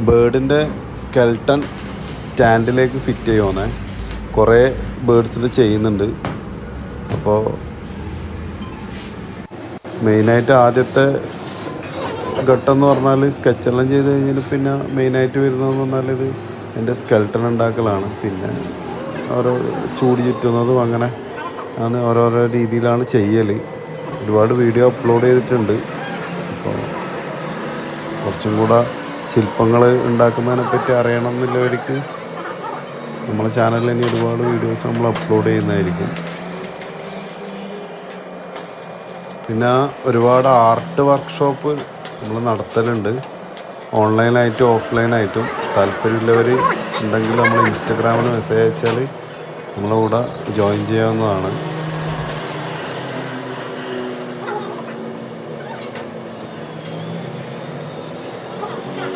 ബേർഡിൻ്റെ skeleton സ്റ്റാൻഡിലേക്ക് fit ചെയ്യുമെന്നേ കുറേ ബേർഡ്സിൽ ചെയ്യുന്നുണ്ട്. അപ്പോൾ മെയിനായിട്ട് ആദ്യത്തെ ഘട്ടം എന്ന് പറഞ്ഞാൽ സ്കെച്ചെല്ലാം ചെയ്ത് കഴിഞ്ഞാൽ പിന്നെ മെയിനായിട്ട് വരുന്നതെന്ന് പറഞ്ഞാൽ ഇത് എൻ്റെ സ്കെൽട്ടൺ ഉണ്ടാക്കലാണ്. പിന്നെ ഓരോ ചൂട് ചുറ്റുന്നതും അങ്ങനെ ആണ് ഓരോരോ രീതിയിലാണ് ചെയ്യൽ. ഒരുപാട് വീഡിയോ അപ്ലോഡ് ചെയ്തിട്ടുണ്ട്. അപ്പോൾ കുറച്ചും കൂടെ ശില്പങ്ങൾ ഉണ്ടാക്കുന്നതിനെ പറ്റി അറിയണം എന്നുള്ളവർക്ക് നമ്മളെ ചാനലിൽ ഇനി ഒരുപാട് വീഡിയോസ് നമ്മൾ അപ്ലോഡ് ചെയ്യുന്നതായിരിക്കും. പിന്നെ ഒരുപാട് ആർട്ട് വർക്ക്ഷോപ്പ് നമ്മൾ നടത്തലുണ്ട്, ഓൺലൈനായിട്ടും ഓഫ്ലൈനായിട്ടും. താല്പര്യമുള്ളവർ ഉണ്ടെങ്കിൽ നമ്മൾ ഇൻസ്റ്റഗ്രാമിൽ മെസ്സേജ് അയച്ചാൽ നമ്മളെ കൂടെ ജോയിൻ ചെയ്യാവുന്നതാണ്.